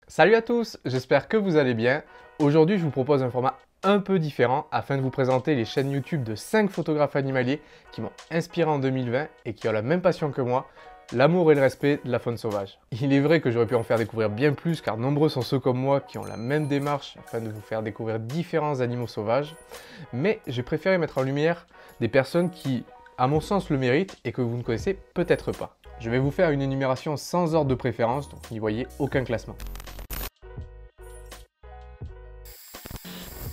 Salut à tous, j'espère que vous allez bien. Aujourd'hui, je vous propose un format un peu différent afin de vous présenter les chaînes YouTube de 5 photographes animaliers qui m'ont inspiré en 2020 et qui ont la même passion que moi, l'amour et le respect de la faune sauvage. Il est vrai que j'aurais pu en faire découvrir bien plus car nombreux sont ceux comme moi qui ont la même démarche afin de vous faire découvrir différents animaux sauvages, mais j'ai préféré mettre en lumière des personnes qui, à mon sens, le méritent et que vous ne connaissez peut-être pas. Je vais vous faire une énumération sans ordre de préférence, donc n'y voyez aucun classement.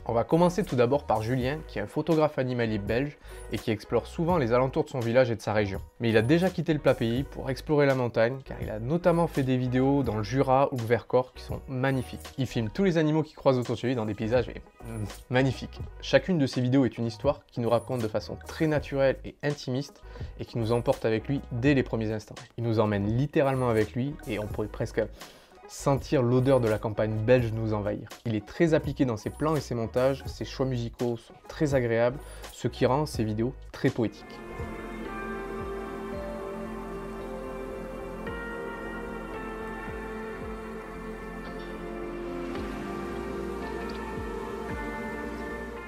On va commencer tout d'abord par Julien, qui est un photographe animalier belge et qui explore souvent les alentours de son village et de sa région. Mais il a déjà quitté le plat pays pour explorer la montagne, car il a notamment fait des vidéos dans le Jura ou le Vercors qui sont magnifiques. Il filme tous les animaux qui croisent autour de lui dans des paysages magnifiques. Chacune de ses vidéos est une histoire qui nous raconte de façon très naturelle et intimiste et qui nous emporte avec lui dès les premiers instants. Il nous emmène littéralement avec lui et on pourrait presque sentir l'odeur de la campagne belge nous envahir. Il est très appliqué dans ses plans et ses montages, ses choix musicaux sont très agréables, ce qui rend ses vidéos très poétiques.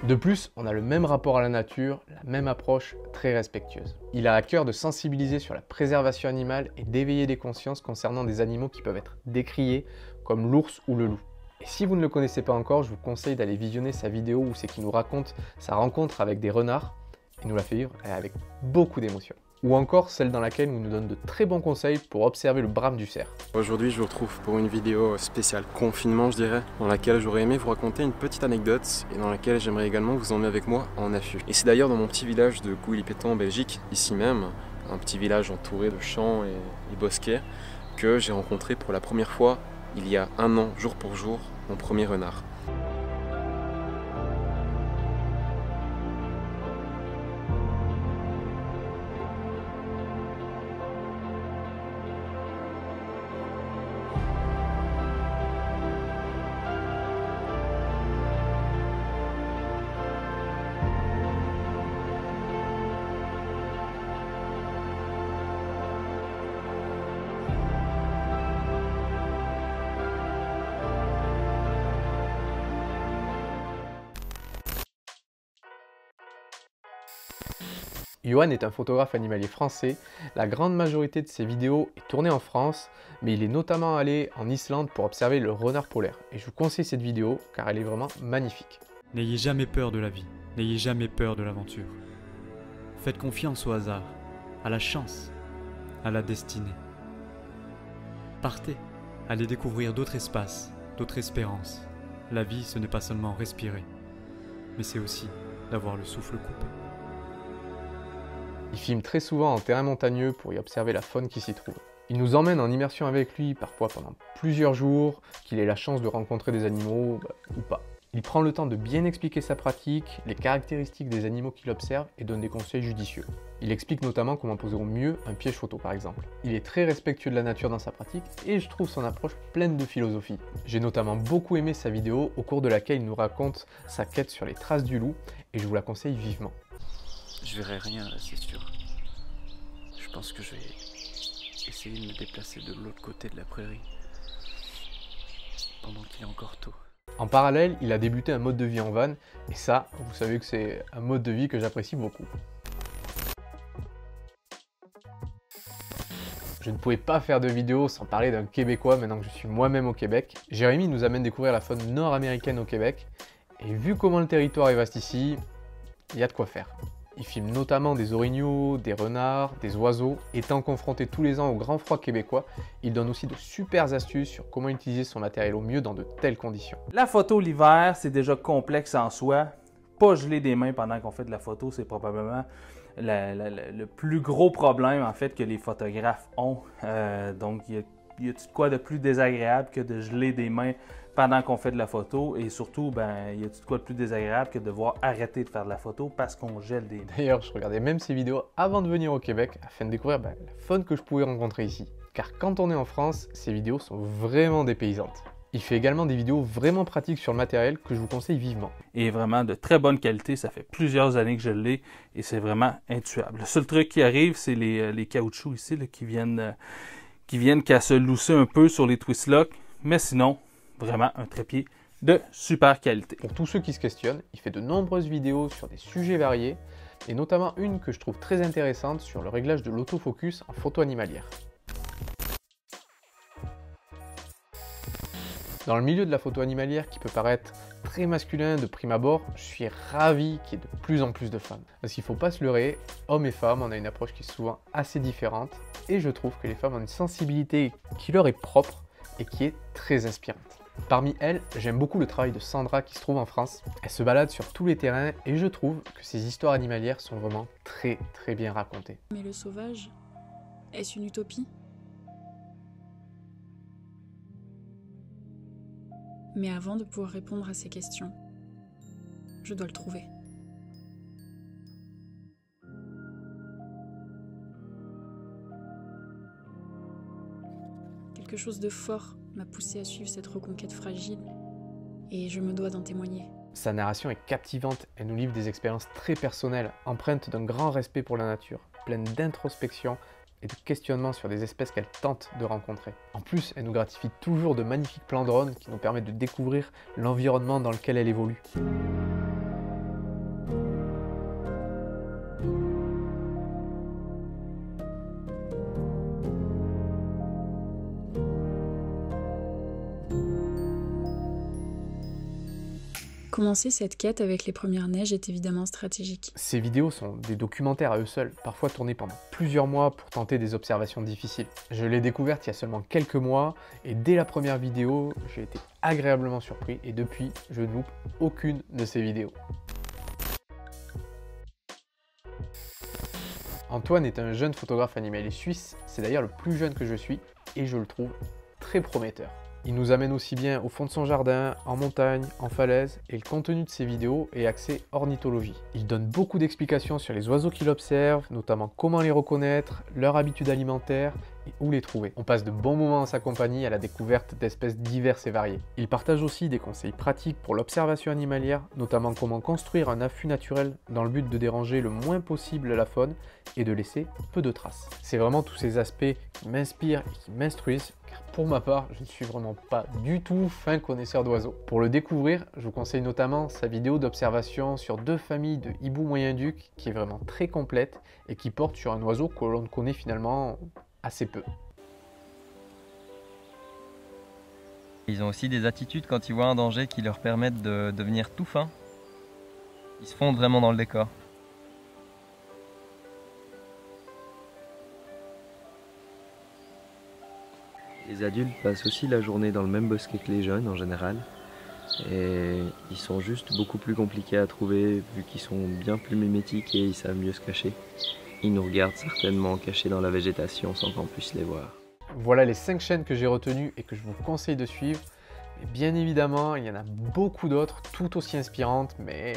De plus, on a le même rapport à la nature, la même approche très respectueuse. Il a à cœur de sensibiliser sur la préservation animale et d'éveiller des consciences concernant des animaux qui peuvent être décriés, comme l'ours ou le loup. Et si vous ne le connaissez pas encore, je vous conseille d'aller visionner sa vidéo où c'est qu'il nous raconte sa rencontre avec des renards et nous la fait vivre avec beaucoup d'émotion. Ou encore celle dans laquelle il nous donne de très bons conseils pour observer le brame du cerf. Aujourd'hui, je vous retrouve pour une vidéo spéciale confinement, je dirais, dans laquelle j'aurais aimé vous raconter une petite anecdote et dans laquelle j'aimerais également vous emmener avec moi en affût. Et c'est d'ailleurs dans mon petit village de Couilly-Péton en Belgique, ici même, un petit village entouré de champs et bosquets, que j'ai rencontré pour la première fois, il y a un an, jour pour jour, mon premier renard. Johan est un photographe animalier français, la grande majorité de ses vidéos est tournée en France, mais il est notamment allé en Islande pour observer le renard polaire. Et je vous conseille cette vidéo car elle est vraiment magnifique. N'ayez jamais peur de la vie, n'ayez jamais peur de l'aventure. Faites confiance au hasard, à la chance, à la destinée. Partez, allez découvrir d'autres espaces, d'autres espérances. La vie, ce n'est pas seulement respirer, mais c'est aussi d'avoir le souffle coupé. Il filme très souvent en terrain montagneux pour y observer la faune qui s'y trouve. Il nous emmène en immersion avec lui, parfois pendant plusieurs jours, qu'il ait la chance de rencontrer des animaux ou pas. Il prend le temps de bien expliquer sa pratique, les caractéristiques des animaux qu'il observe et donne des conseils judicieux. Il explique notamment comment poser au mieux un piège photo par exemple. Il est très respectueux de la nature dans sa pratique et je trouve son approche pleine de philosophie. J'ai notamment beaucoup aimé sa vidéo au cours de laquelle il nous raconte sa quête sur les traces du loup et je vous la conseille vivement. Je verrai rien là, c'est sûr. Je pense que je vais essayer de me déplacer de l'autre côté de la prairie pendant qu'il est encore tôt. En parallèle, il a débuté un mode de vie en van et ça, vous savez que c'est un mode de vie que j'apprécie beaucoup. Je ne pouvais pas faire de vidéo sans parler d'un Québécois maintenant que je suis moi-même au Québec. Jérémy nous amène découvrir la faune nord-américaine au Québec et vu comment le territoire est vaste ici, il y a de quoi faire. Il filme notamment des orignaux, des renards, des oiseaux. Étant confronté tous les ans au grand froid québécois, il donne aussi de super astuces sur comment utiliser son matériel au mieux dans de telles conditions. La photo l'hiver, c'est déjà complexe en soi. Pas geler des mains pendant qu'on fait de la photo, c'est probablement le plus gros problème en fait que les photographes ont. Donc, il y a de quoi de plus désagréable que de geler des mains pendant qu'on fait de la photo et surtout, il y a de quoi de plus désagréable que de devoir arrêter de faire de la photo parce qu'on gèle des mains. D'ailleurs, je regardais même ces vidéos avant de venir au Québec afin de découvrir la faune que je pouvais rencontrer ici. Car quand on est en France, ces vidéos sont vraiment dépaysantes. Il fait également des vidéos vraiment pratiques sur le matériel que je vous conseille vivement. Et vraiment de très bonne qualité, ça fait plusieurs années que je l'ai et c'est vraiment intuable. Le seul truc qui arrive, c'est les caoutchoucs ici là, qui viennent qu'à se lousser un peu sur les twist locks, mais sinon, vraiment un trépied de super qualité. Pour tous ceux qui se questionnent, il fait de nombreuses vidéos sur des sujets variés, et notamment une que je trouve très intéressante sur le réglage de l'autofocus en photo animalière. Dans le milieu de la photo animalière qui peut paraître très masculin de prime abord, je suis ravi qu'il y ait de plus en plus de femmes. Parce qu'il ne faut pas se leurrer, hommes et femmes, on a une approche qui est souvent assez différente, et je trouve que les femmes ont une sensibilité qui leur est propre et qui est très inspirante. Parmi elles, j'aime beaucoup le travail de Sandra qui se trouve en France. Elle se balade sur tous les terrains et je trouve que ses histoires animalières sont vraiment très bien racontées. Mais le sauvage, est-ce une utopie ? Mais avant de pouvoir répondre à ces questions, je dois le trouver. Quelque chose de fort m'a poussé à suivre cette reconquête fragile, et je me dois d'en témoigner. Sa narration est captivante, elle nous livre des expériences très personnelles, empreintes d'un grand respect pour la nature, pleines d'introspection et de questionnements sur des espèces qu'elle tente de rencontrer. En plus, elle nous gratifie toujours de magnifiques plans drone qui nous permettent de découvrir l'environnement dans lequel elle évolue. Commencer cette quête avec les premières neiges est évidemment stratégique. Ces vidéos sont des documentaires à eux seuls, parfois tournés pendant plusieurs mois pour tenter des observations difficiles. Je l'ai découverte il y a seulement quelques mois et dès la première vidéo, j'ai été agréablement surpris et depuis, je ne loupe aucune de ces vidéos. Antoine est un jeune photographe animalier suisse, c'est d'ailleurs le plus jeune que je suis et je le trouve très prometteur. Il nous amène aussi bien au fond de son jardin, en montagne, en falaise, et le contenu de ses vidéos est axé ornithologie. Il donne beaucoup d'explications sur les oiseaux qu'il observe, notamment comment les reconnaître, leurs habitudes alimentaires et où les trouver. On passe de bons moments en sa compagnie à la découverte d'espèces diverses et variées. Il partage aussi des conseils pratiques pour l'observation animalière, notamment comment construire un affût naturel dans le but de déranger le moins possible la faune et de laisser peu de traces. C'est vraiment tous ces aspects qui m'inspirent et qui m'instruisent, car pour ma part, je ne suis vraiment pas du tout fin connaisseur d'oiseaux. Pour le découvrir, je vous conseille notamment sa vidéo d'observation sur 2 familles de hiboux moyen-duc qui est vraiment très complète et qui porte sur un oiseau que l'on connaît finalement assez peu. Ils ont aussi des attitudes quand ils voient un danger qui leur permettent de devenir tout fins. Ils se fondent vraiment dans le décor. Les adultes passent aussi la journée dans le même bosquet que les jeunes en général. Et ils sont juste beaucoup plus compliqués à trouver vu qu'ils sont bien plus mimétiques et ils savent mieux se cacher. Ils nous regardent certainement cachés dans la végétation sans qu'on puisse les voir. Voilà les 5 chaînes que j'ai retenues et que je vous conseille de suivre. Mais bien évidemment, il y en a beaucoup d'autres tout aussi inspirantes, mais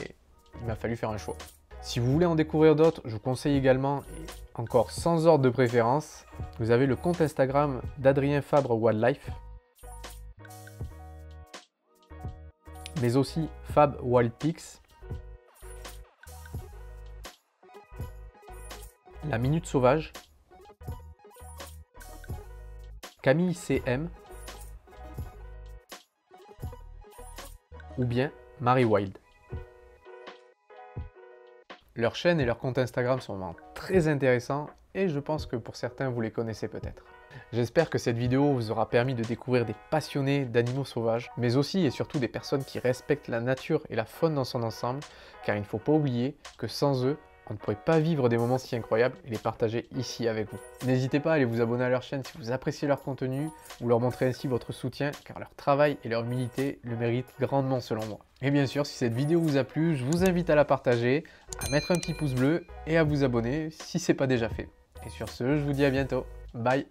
il m'a fallu faire un choix. Si vous voulez en découvrir d'autres, je vous conseille également, et encore sans ordre de préférence, vous avez le compte Instagram d'Adrien Fabre Wildlife, mais aussi Fab Wild Pics, La Minute Sauvage, Camille CM ou bien Marie Wild. Leurs chaînes et leurs comptes Instagram sont vraiment très intéressants et je pense que pour certains vous les connaissez peut-être. J'espère que cette vidéo vous aura permis de découvrir des passionnés d'animaux sauvages, mais aussi et surtout des personnes qui respectent la nature et la faune dans son ensemble, car il ne faut pas oublier que sans eux, on ne pourrait pas vivre des moments si incroyables et les partager ici avec vous. N'hésitez pas à aller vous abonner à leur chaîne si vous appréciez leur contenu, vous leur montrez ainsi votre soutien, car leur travail et leur humilité le méritent grandement selon moi. Et bien sûr, si cette vidéo vous a plu, je vous invite à la partager, à mettre un petit pouce bleu et à vous abonner si ce n'est pas déjà fait. Et sur ce, je vous dis à bientôt. Bye!